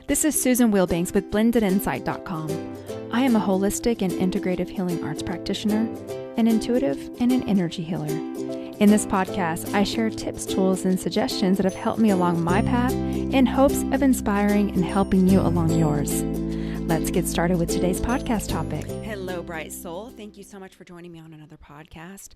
This is Susan Wilbanks with blendedinsight.com. I am a holistic and integrative healing arts practitioner, an intuitive, and an energy healer. In this podcast, I share tips, tools, and suggestions that have helped me along my path in hopes of inspiring and helping you along yours. Let's get started with today's podcast topic. Hello, bright soul. Thank you so much for joining me on another podcast.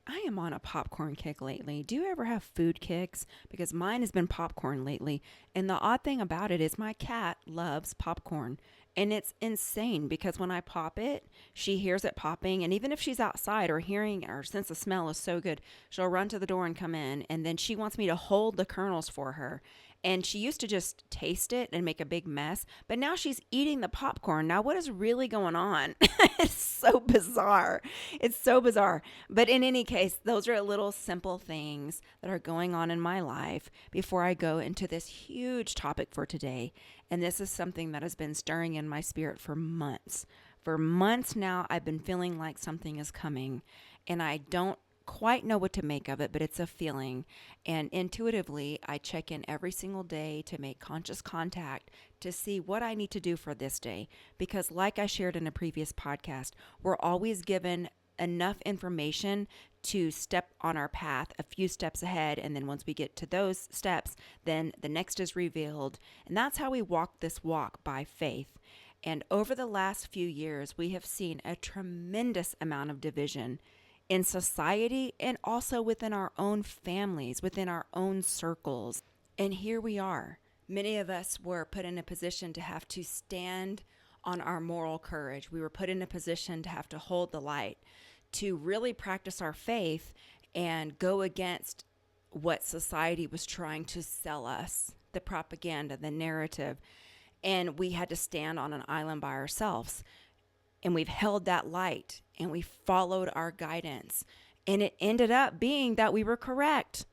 I am on a popcorn kick lately. Do you ever have food kicks? Because mine has been popcorn lately. And the odd thing about it is my cat loves popcorn. And it's insane because when I pop it, she hears it popping. And even if she's outside or hearing or sense the smell is so good, she'll run to the door and come in. And then she wants me to hold the kernels for her. And she used to just taste it and make a big mess. But now she's eating the popcorn. Now, what is really going on? It's so bizarre. It's so bizarre. But in any case, those are little simple things that are going on in my life before I go into this huge topic for today. And this is something that has been stirring in my spirit for months. For months now, I've been feeling like something is coming. And I don't quite know what to make of it, but it's a feeling. And intuitively, I check in every single day to make conscious contact to see what I need to do for this day. Because like I shared in a previous podcast, we're always given enough information to step on our path a few steps ahead. And then once we get to those steps, then the next is revealed. And that's how we walk this walk, by faith. And over the last few years, we have seen a tremendous amount of division in society and also within our own families, within our own circles. And here we are. Many of us were put in a position to have to stand on our moral courage. We were put in a position to have to hold the light, to really practice our faith and go against what society was trying to sell us, the propaganda, the narrative. And we had to stand on an island by ourselves. And we've held that light and we followed our guidance. And it ended up being that we were correct.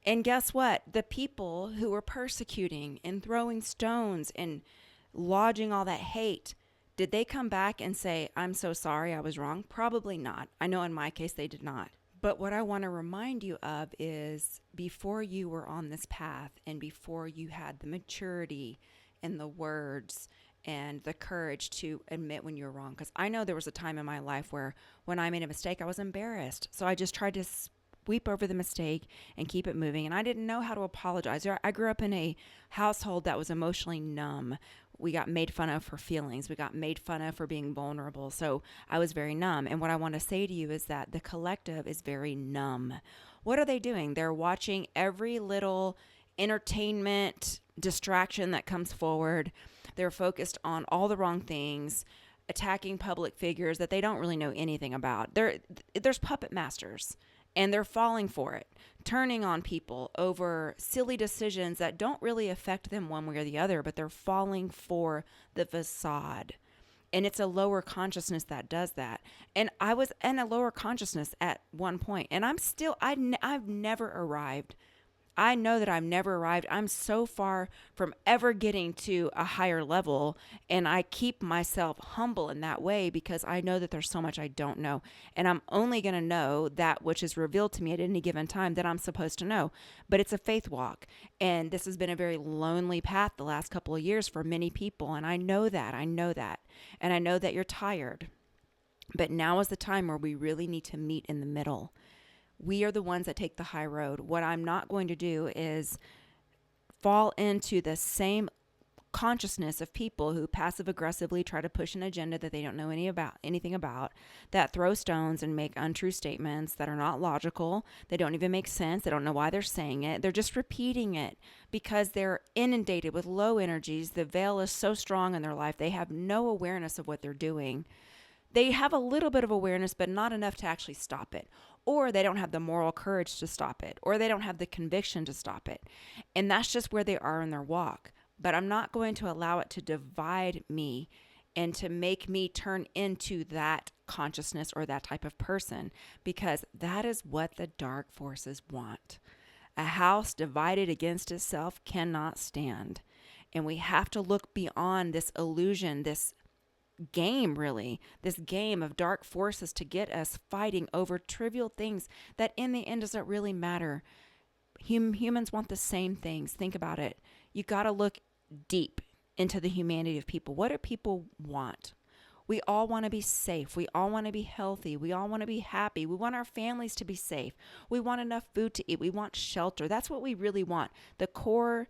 And guess what? The people who were persecuting and throwing stones and lodging all that hate, did they come back and say, I'm so sorry, I was wrong? Probably not. I know in my case they did not. But what I want to remind you of is before you were on this path and before you had the maturity and the words and the courage to admit when you're wrong. Because I know there was a time in my life where when I made a mistake, I was embarrassed. So I just tried to sweep over the mistake and keep it moving. And I didn't know how to apologize. I grew up in a household that was emotionally numb. We got made fun of for feelings. We got made fun of for being vulnerable. So I was very numb. And what I want to say to you is that the collective is very numb. What are they doing? They're watching every little entertainment distraction that comes forward. They're focused on all the wrong things, attacking public figures that they don't really know anything about. There's puppet masters, and they're falling for it, turning on people over silly decisions that don't really affect them one way or the other, but they're falling for the facade. And it's a lower consciousness that does that. And I was in a lower consciousness at one point, and I've never arrived. I know that I've never arrived. I'm so far from ever getting to a higher level, and I keep myself humble in that way because I know that there's so much I don't know, and I'm only going to know that which is revealed to me at any given time that I'm supposed to know. But it's a faith walk, and this has been a very lonely path the last couple of years for many people, and I know that, and I know that you're tired. But now is the time where we really need to meet in the middle. We are the ones that take the high road. What I'm not going to do is fall into the same consciousness of people who passive aggressively try to push an agenda that they don't know anything about, that throw stones and make untrue statements that are not logical. They don't even make sense. They don't know why they're saying it. They're just repeating it because they're inundated with low energies. The veil is so strong in their life. They have no awareness of what they're doing. They have a little bit of awareness, but not enough to actually stop it. Or they don't have the moral courage to stop it. Or they don't have the conviction to stop it. And that's just where they are in their walk. But I'm not going to allow it to divide me and to make me turn into that consciousness or that type of person, because that is what the dark forces want. A house divided against itself cannot stand. And we have to look beyond this illusion, this game, really, this game of dark forces to get us fighting over trivial things that in the end doesn't really matter. Humans want the same things. Think about it. You got to look deep into the humanity of people. What do people want? We all want to be safe. We all want to be healthy. We all want to be happy. We want our families to be safe. We want enough food to eat. We want shelter. That's what we really want. The core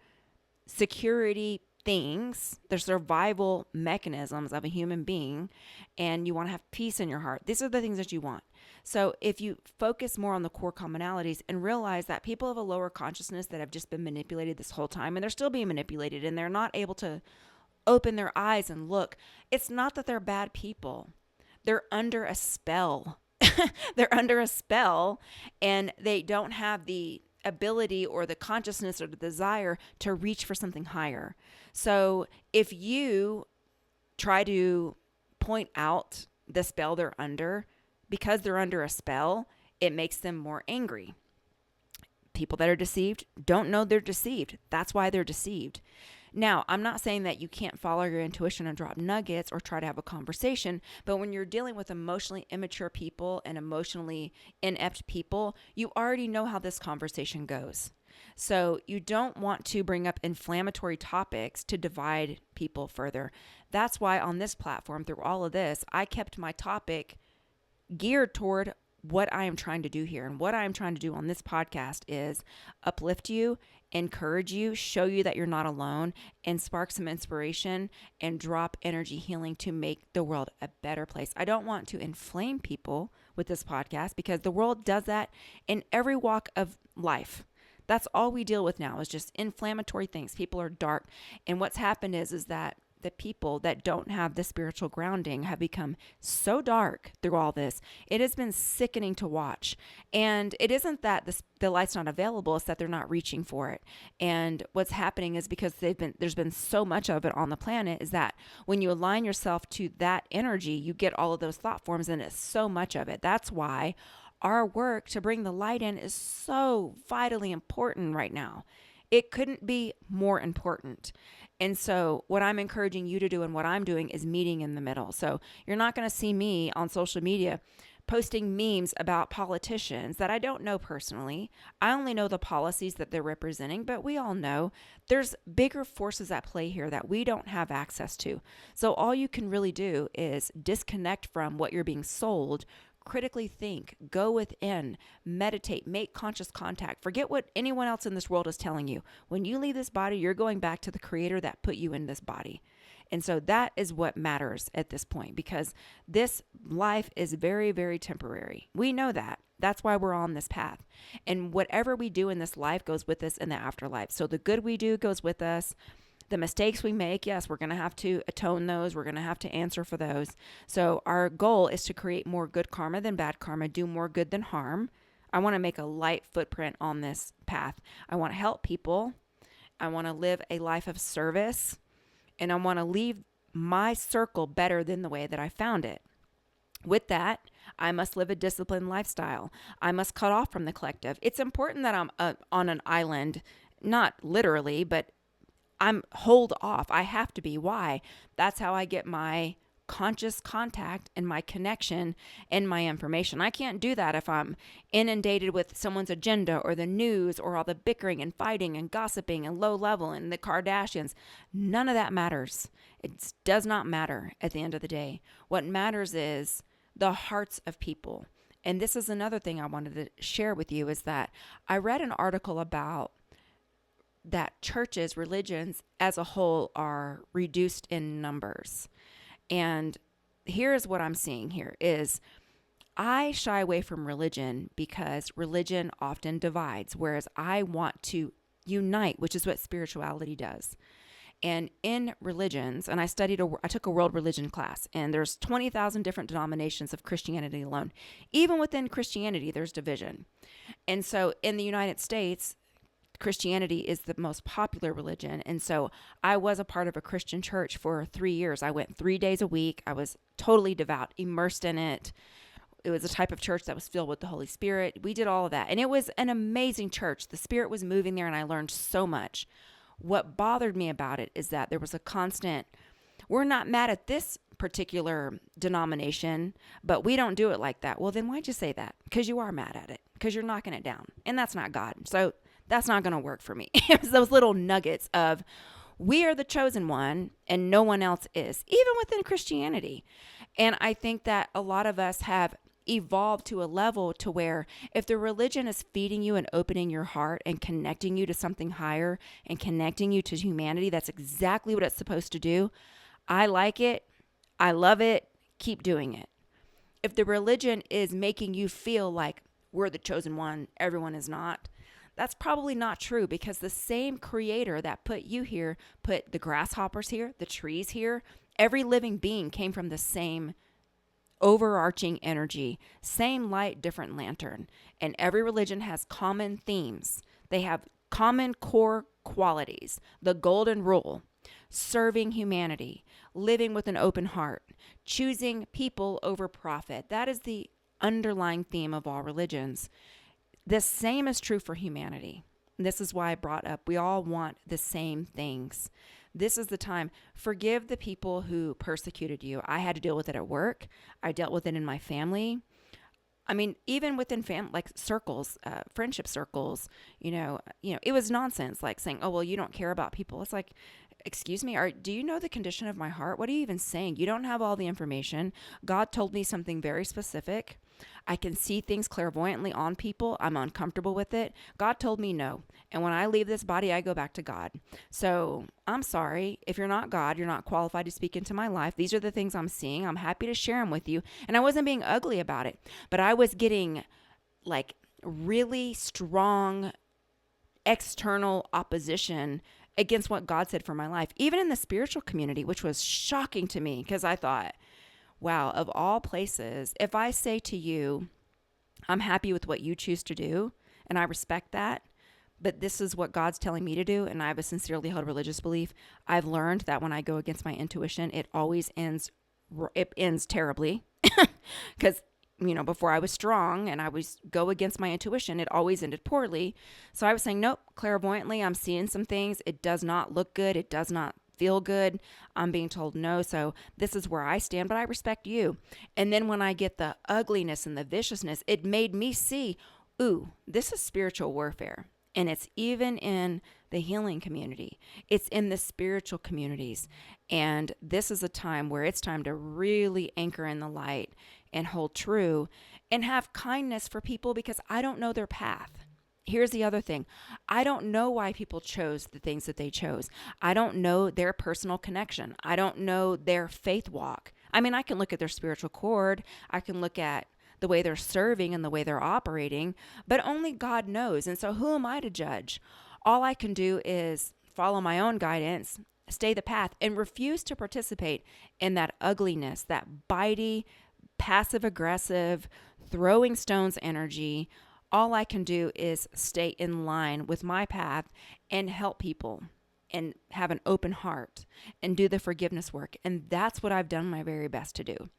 security things, the survival mechanisms of a human being, and you want to have peace in your heart. These are the things that you want. So if you focus more on the core commonalities and realize that people have a lower consciousness that have just been manipulated this whole time, and they're still being manipulated, and they're not able to open their eyes and look, it's not that they're bad people. They're under a spell. They're under a spell, and they don't have the ability or the consciousness or the desire to reach for something higher. So if you try to point out the spell they're under, because they're under a spell, it makes them more angry. People that are deceived don't know they're deceived. That's why they're deceived. Now, I'm not saying that you can't follow your intuition and drop nuggets or try to have a conversation, but when you're dealing with emotionally immature people and emotionally inept people, you already know how this conversation goes. So you don't want to bring up inflammatory topics to divide people further. That's why on this platform, through all of this, I kept my topic geared toward what I am trying to do here. And what I am trying to do on this podcast is uplift you, encourage you, show you that you're not alone, and spark some inspiration and drop energy healing to make the world a better place. I don't want to inflame people with this podcast because the world does that in every walk of life. That's all we deal with now is just inflammatory things. People are dark. And what's happened is that the people that don't have the spiritual grounding have become so dark through all this. It has been sickening to watch. And it isn't that the light's not available, it's that they're not reaching for it. And what's happening is because there's been so much of it on the planet, is that when you align yourself to that energy, you get all of those thought forms, and it's so much of it. That's why our work to bring the light in is so vitally important right now. It couldn't be more important. And so what I'm encouraging you to do and what I'm doing is meeting in the middle. So you're not going to see me on social media posting memes about politicians that I don't know personally. I only know the policies that they're representing, but we all know there's bigger forces at play here that we don't have access to. So all you can really do is disconnect from what you're being sold, critically think, go within, meditate, make conscious contact. Forget what anyone else in this world is telling you. When you leave this body, you're going back to the creator that put you in this body. And so that is what matters at this point, because this life is very, very temporary. We know that. That's why we're on this path. And whatever we do in this life goes with us in the afterlife. So the good we do goes with us. The mistakes we make, yes, we're going to have to atone those. We're going to have to answer for those. So our goal is to create more good karma than bad karma, do more good than harm. I want to make a light footprint on this path. I want to help people. I want to live a life of service. And I want to leave my circle better than the way that I found it. With that, I must live a disciplined lifestyle. I must cut off from the collective. It's important that I'm on an island, not literally, but I'm hold off. I have to be. Why? That's how I get my conscious contact and my connection and my information. I can't do that if I'm inundated with someone's agenda or the news or all the bickering and fighting and gossiping and low level and the Kardashians. None of that matters. It does not matter at the end of the day. What matters is the hearts of people. And this is another thing I wanted to share with you, is that I read an article about that churches, religions as a whole, are reduced in numbers. And here's what I'm seeing here is I shy away from religion because religion often divides, whereas I want to unite, which is what spirituality does. And in religions, and I took a world religion class, and there's 20,000 different denominations of Christianity alone. Even within Christianity, there's division. And so in the United States, Christianity is the most popular religion. And so I was a part of a Christian church for 3 years. I went 3 days a week. I was totally devout, immersed in it. It was a type of church that was filled with the Holy Spirit. We did all of that. And it was an amazing church. The Spirit was moving there, and I learned so much. What bothered me about it is that there was a constant, we're not mad at this particular denomination, but we don't do it like that. Well, then why'd you say that? Because you are mad at it, because you're knocking it down. And that's not God. So that's not going to work for me. It was those little nuggets of, We are the chosen one and no one else is, even within Christianity. And I think that a lot of us have evolved to a level to where if the religion is feeding you and opening your heart and connecting you to something higher and connecting you to humanity, that's exactly what it's supposed to do. I like it. I love it. Keep doing it. If the religion is making you feel like we're the chosen one, everyone is not, that's probably not true, because the same creator that put you here put the grasshoppers here, the trees here. Every living being came from the same overarching energy, same light, different lantern. And every religion has common themes. They have common core qualities. The golden rule: serving humanity, living with an open heart, choosing people over profit. That is the underlying theme of all religions. The same is true for humanity. This is why I brought up, we all want the same things. This is the time. Forgive the people who persecuted you. I had to deal with it at work. I dealt with it in my family. I mean, even within like circles, friendship circles, it was nonsense. Like saying, "Oh, well, you don't care about people." It's like, excuse me, do you know the condition of my heart? What are you even saying? You don't have all the information. God told me something very specific. I can see things clairvoyantly on people. I'm uncomfortable with it. God told me no. And when I leave this body, I go back to God. So I'm sorry. If you're not God, you're not qualified to speak into my life. These are the things I'm seeing. I'm happy to share them with you. And I wasn't being ugly about it, but I was getting like really strong external opposition against what God said for my life, even in the spiritual community, which was shocking to me, because I thought, wow, of all places, if I say to you, I'm happy with what you choose to do, and I respect that, but this is what God's telling me to do, and I have a sincerely held religious belief, I've learned that when I go against my intuition, it always ends terribly, because before I was strong and I was go against my intuition, it always ended poorly. So I was saying, nope, clairvoyantly, I'm seeing some things. It does not look good. It does not feel good. I'm being told no. So this is where I stand, but I respect you. And then when I get the ugliness and the viciousness, it made me see, ooh, this is spiritual warfare. And it's even in the healing community. It's in the spiritual communities. And this is a time where it's time to really anchor in the light and hold true and have kindness for people, because I don't know their path. Here's the other thing. I don't know why people chose the things that they chose. I don't know their personal connection. I don't know their faith walk. I mean, I can look at their spiritual cord. I can look at the way they're serving and the way they're operating, but only God knows. And so who am I to judge? All I can do is follow my own guidance, stay the path, and refuse to participate in that ugliness, that bitey, passive aggressive, throwing stones energy. All I can do is stay in line with my path and help people and have an open heart and do the forgiveness work. And that's what I've done my very best to do.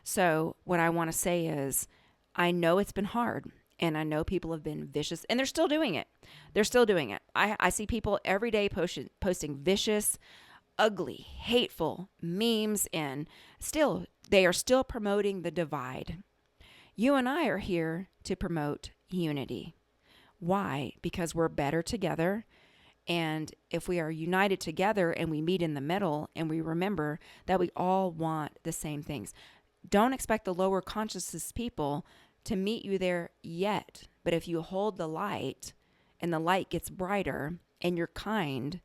So what I want to say is, I know it's been hard, and I know people have been vicious, and they're still doing it. They're still doing it. I see people every day posting vicious, ugly, hateful memes, and they are still promoting the divide. You and I are here to promote unity. Why? Because we're better together. And if we are united together and we meet in the middle and we remember that we all want the same things. Don't expect the lower consciousness people to meet you there yet. But if you hold the light and the light gets brighter and you're kind,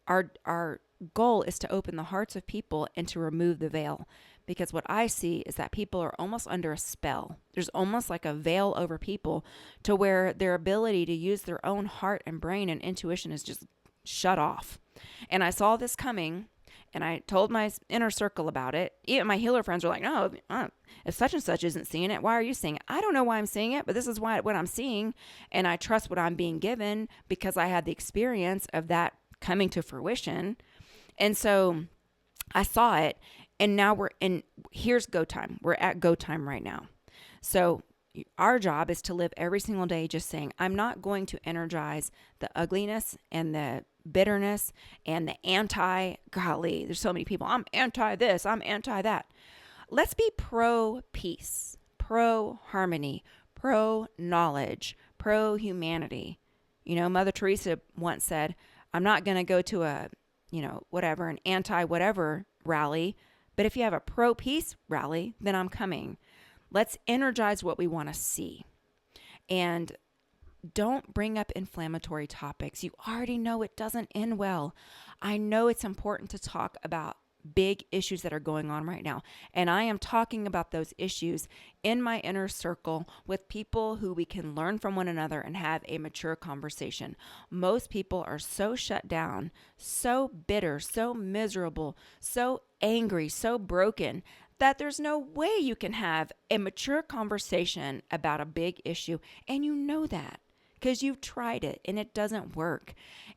our goal is to open the hearts of people and to remove the veil. Because what I see is that people are almost under a spell. There's almost like a veil over people to where their ability to use their own heart and brain and intuition is just shut off. And I saw this coming, and I told my inner circle about it. Even my healer friends were like, no, if such and such isn't seeing it, why are you seeing it? I don't know why I'm seeing it, but this is what I'm seeing. And I trust what I'm being given because I had the experience of that coming to fruition. And so I saw it. And now here's go time. We're at go time right now. So our job is to live every single day just saying, I'm not going to energize the ugliness and the bitterness and the golly, there's so many people. I'm anti this, I'm anti that. Let's be pro peace, pro harmony, pro knowledge, pro humanity. Mother Teresa once said, I'm not going to go to a whatever, an anti-whatever rally. But if you have a pro-peace rally, then I'm coming. Let's energize what we want to see. And don't bring up inflammatory topics. You already know it doesn't end well. I know it's important to talk about big issues that are going on right now. And I am talking about those issues in my inner circle with people who we can learn from one another and have a mature conversation. Most people are so shut down, so bitter, so miserable, so angry, so broken that there's no way you can have a mature conversation about a big issue. And you know that because you've tried it and it doesn't work.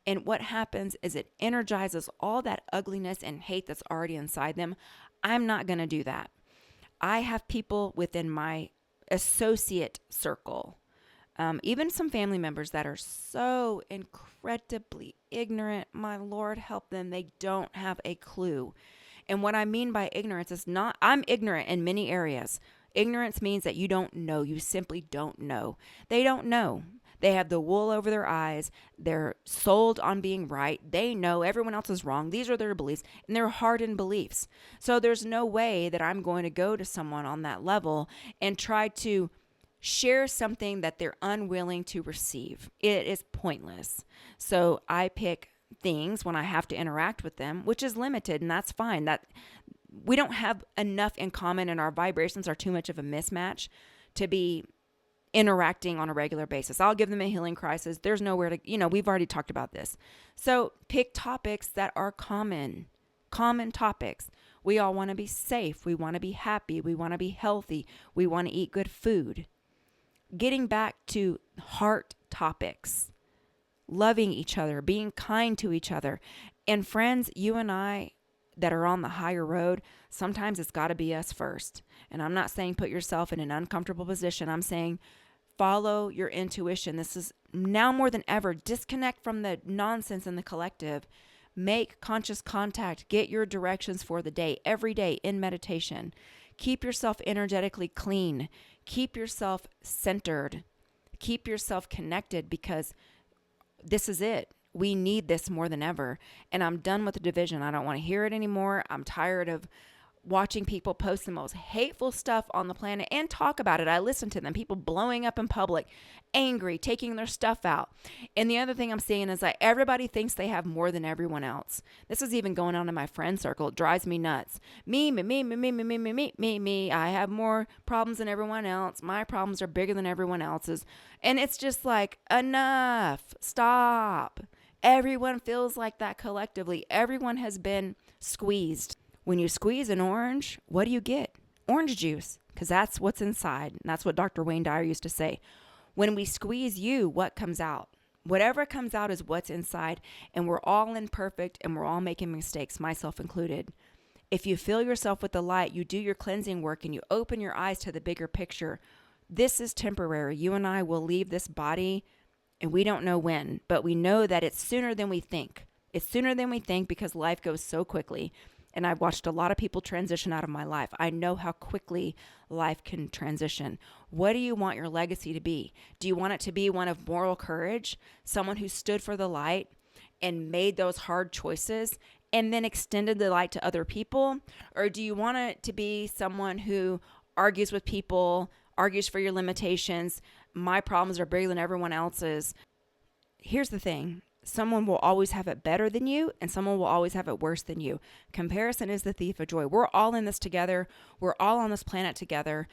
And what happens is it energizes all that ugliness and hate that's already inside them. I'm not going to do that. I have people within my associate circle, even some family members that are so incredibly ignorant. My Lord, help them. They don't have a clue. And what I mean by ignorance is I'm ignorant in many areas. Ignorance means that you don't know. You simply don't know. They don't know. They have the wool over their eyes. They're sold on being right. They know everyone else is wrong. These are their beliefs, and they're hardened beliefs. So there's no way that I'm going to go to someone on that level and try to share something that they're unwilling to receive. It is pointless. So I pick things when I have to interact with them, which is limited, and that's fine. That we don't have enough in common, and our vibrations are too much of a mismatch to be interacting on a regular basis. I'll give them a healing crisis. There's nowhere to, we've already talked about this. So pick topics that are common topics. We all want to be safe. We want to be happy. We want to be healthy. We want to eat good food. Getting back to heart topics, loving each other, being kind to each other. And friends, you and I that are on the higher road, sometimes it's got to be us first. And I'm not saying put yourself in an uncomfortable position. I'm saying follow your intuition. This is now more than ever. Disconnect from the nonsense in the collective. Make conscious contact. Get your directions for the day, every day in meditation. Keep yourself energetically clean. Keep yourself centered. Keep yourself connected, because this is it. We need this more than ever. And I'm done with the division. I don't want to hear it anymore. I'm tired of watching people post the most hateful stuff on the planet and talk about it. I listen to them. People blowing up in public, angry, taking their stuff out. And the other thing I'm seeing is that everybody thinks they have more than everyone else. This is even going on in my friend circle. It drives me nuts. Me. I have more problems than everyone else. My problems are bigger than everyone else's. And it's just like, enough. Stop. Everyone feels like that collectively. Everyone has been squeezed. When you squeeze an orange, what do you get? Orange juice, because that's what's inside. And that's what Dr. Wayne Dyer used to say. When we squeeze you, what comes out? Whatever comes out is what's inside. And we're all imperfect and we're all making mistakes, myself included. If you fill yourself with the light, you do your cleansing work, and you open your eyes to the bigger picture. This is temporary. You and I will leave this body, and we don't know when, but we know that it's sooner than we think. It's sooner than we think, because life goes so quickly. And I've watched a lot of people transition out of my life. I know how quickly life can transition. What do you want your legacy to be? Do you want it to be one of moral courage, someone who stood for the light and made those hard choices and then extended the light to other people? Or do you want it to be someone who argues with people, argues for your limitations? My problems are bigger than everyone else's. Here's the thing. Someone will always have it better than you, and someone will always have it worse than you. Comparison is the thief of joy. We're all in this together. We're all on this planet together,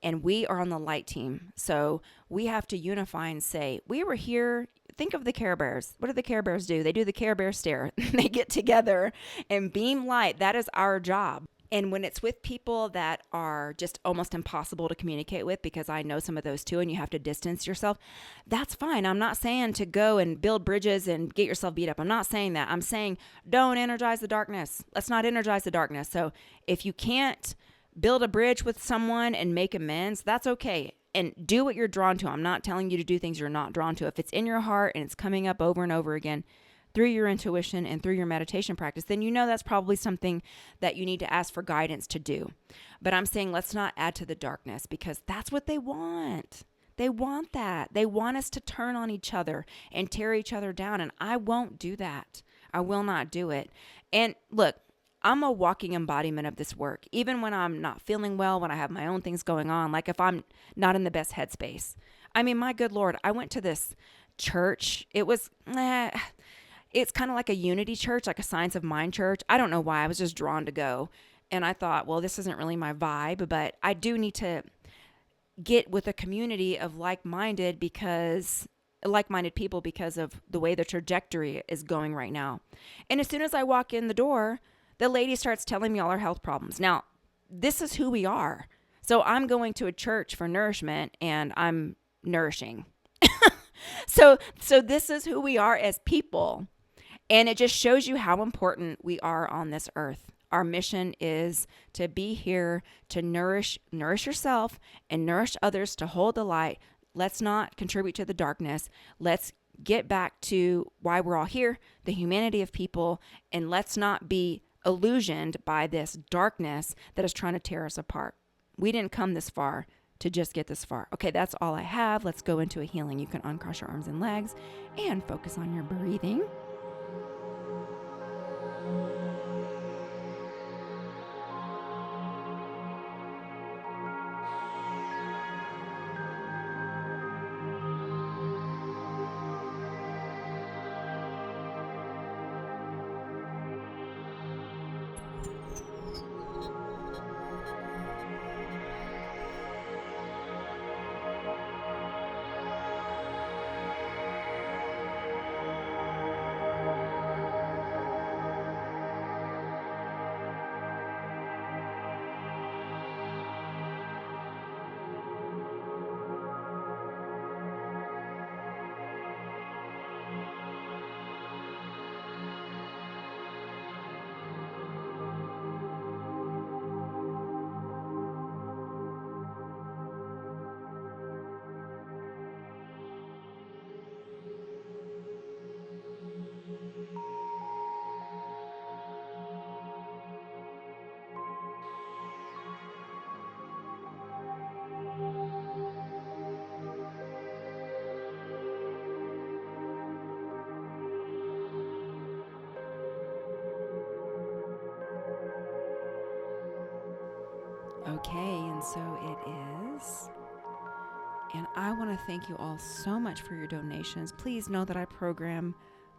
and we are on the light team. So we have to unify and say, we were here. Think of the Care Bears. What do the Care Bears do? They do the Care Bear stare. They get together and beam light. That is our job. And when it's with people that are just almost impossible to communicate with, because I know some of those too, and you have to distance yourself, that's fine. I'm not saying to go and build bridges and get yourself beat up. I'm not saying that. I'm saying don't energize the darkness. Let's not energize the darkness. So if you can't build a bridge with someone and make amends, that's okay. And do what you're drawn to. I'm not telling you to do things you're not drawn to. If it's in your heart and it's coming up over and over again, through your intuition and through your meditation practice, then you know that's probably something that you need to ask for guidance to do. But I'm saying let's not add to the darkness, because that's what they want. They want that. They want us to turn on each other and tear each other down. And I won't do that. I will not do it. And look, I'm a walking embodiment of this work, even when I'm not feeling well, when I have my own things going on, like if I'm not in the best headspace. I mean, my good Lord, I went to this church. It's kind of like a unity church, like a Science of Mind church. I don't know why. I was just drawn to go. And I thought, well, this isn't really my vibe, but I do need to get with a community of like-minded people because of the way the trajectory is going right now. And as soon as I walk in the door, the lady starts telling me all her health problems. Now, this is who we are. So I'm going to a church for nourishment and I'm nourishing. So this is who we are as people. And it just shows you how important we are on this earth. Our mission is to be here to nourish yourself and nourish others, to hold the light. Let's not contribute to the darkness. Let's get back to why we're all here, the humanity of people, and let's not be illusioned by this darkness that is trying to tear us apart. We didn't come this far to just get this far. Okay, that's all I have. Let's go into a healing. You can uncross your arms and legs and focus on your breathing. Okay, and so it is. And I want to thank you all so much for your donations. Please know that I program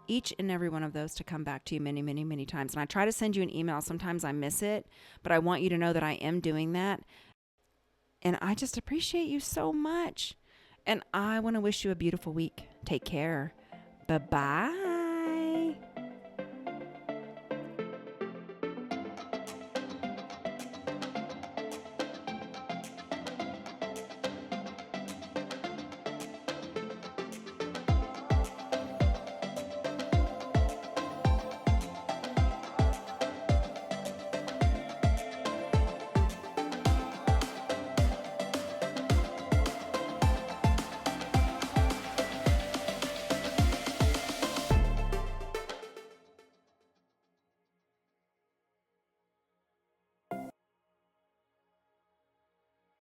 each and every one of those to come back to you many, many, many times. And I try to send you an email. Sometimes I miss it, but I want you to know that I am doing that. And I just appreciate you so much. And I want to wish you a beautiful week. Take care. Bye-bye.